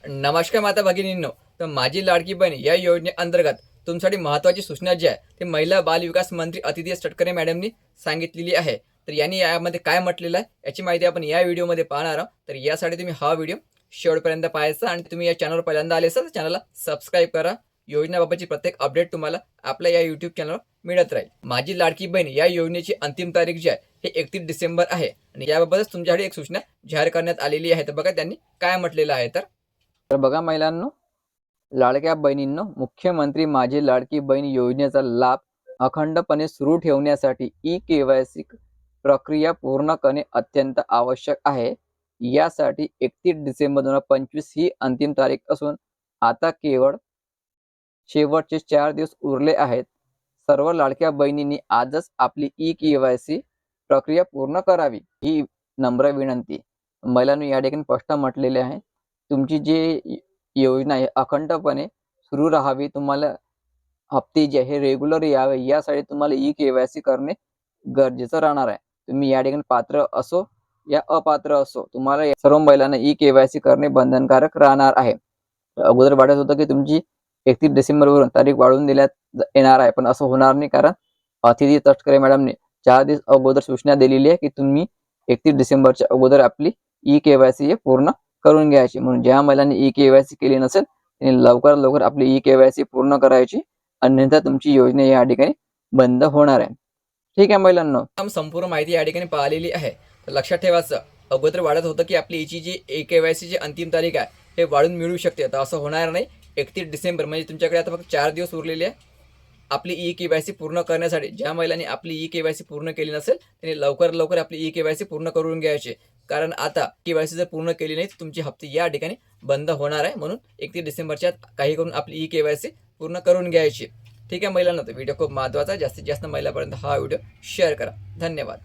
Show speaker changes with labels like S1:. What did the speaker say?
S1: नमस्कार माता भगिनींनो. तर माझी लाडकी बहीण या योजनेअंतर्गत तुमच्यासाठी महत्त्वाची सूचना जी आहे ते महिला बाल विकास मंत्री अदिती तटकरे मॅडमनी सांगितलेली आहे. तर यांनी यामध्ये काय म्हटलेलं आहे याची माहिती आपण या व्हिडिओमध्ये पाहणार आहोत. तर यासाठी तुम्ही हा व्हिडिओ शेवटपर्यंत पाहायचा आणि तुम्ही या चॅनलवर पहिल्यांदा आले असाल तर चॅनलला सबस्क्राईब करा. योजनेबाबतची प्रत्येक अपडेट तुम्हाला आपल्या या यूट्यूब चॅनलवर मिळत राहील. माझी लाडकी बहीण या योजनेची अंतिम तारीख जी आहे हे 31 डिसेंबर आहे आणि याबाबतच तुमच्यासाठी एक सूचना जाहीर करण्यात आलेली आहे. तर बघा त्यांनी काय म्हटलेलं आहे. तर बघा महिलांनो, लाडक्या बहिणींनो, मुख्यमंत्री माझी लाडकी बहीण योजनेचा लाभ अखंडपणे सुरू ठेवण्यासाठी ई-केवायसी प्रक्रिया पूर्ण करणे अत्यंत आवश्यक आहे. यासाठी 31 डिसेंबर 2025 ही अंतिम तारीख असून आता केवळ शेवटचे 4 दिवस उरले आहेत. सर्व लाडक्या बहिणींनी आजच आपली ई-केवायसी प्रक्रिया पूर्ण करावी, ही नम्र विनंती. महिलांनो, या ठिकाणी स्पष्ट म्हटलेले आहे, तुमची जी योजना आहे अखंडपणे सुरू राहावी. तुम्हाला हप्ते जे आहे रेग्युलर यावे यासाठी तुम्हाला ई-केवायसी करणे गरजेचं राहणार आहे. तुम्ही या ठिकाणी पात्र असो या अपात्र असो, तुम्हाला या सर्व महिलांना ई-केवायसी करणे बंधनकारक राहणार आहे. अगोदर वाटत होतं की तुमची 31 डिसेंबरवरून तारीख वाढवून देण्यात येणार आहे, पण असं होणार नाही. कारण अदिती तटकरे मॅडमने 4 दिवस अगोदर सूचना दिलेली आहे की तुम्ही 31 डिसेंबरच्या अगोदर आपली ई-केवायसी पूर्ण करून घ्यायची. म्हणून ज्या महिलांनी ई-केवायसी केली नसेल त्यांनी लवकरात लवकर आपली ई-केवायसी पूर्ण करायची, अन्यथा तुमची योजना या ठिकाणी बंद होणार आहे. ठीक आहे महिलांनो, संपूर्ण माहिती या ठिकाणी पाहिलेली आहे. तर लक्षात ठेवायचं, अगोदर वाढत होतं की आपली ईची जी ई-केवायसीची अंतिम तारीख आहे हे वाढून मिळू शकते. तर असं होणार नाही. 31 डिसेंबर म्हणजे तुमच्याकडे आता फक्त 4 दिवस उरलेले आहे आपली ई-केवायसी पूर्ण करण्यासाठी. ज्या महिलांनी आपली ई-केवायसी पूर्ण केली नसेल त्यांनी लवकर लवकर आपली ई-केवायसी पूर्ण करून घ्यायची. कारण आता केवायसी जर पूर्ण केली नाही तर तुमची हप्ते या ठिकाणी बंद होणार आहे. म्हणून 31 डिसेंबरच्या काही करून आपली ई-केवायसी पूर्ण करून घ्यायची. ठीक आहे महिलांना, तर व्हिडिओ खूप महत्त्वाचा आहे. जास्तीत जास्त महिलांपर्यंत हा व्हिडिओ शेअर करा. धन्यवाद.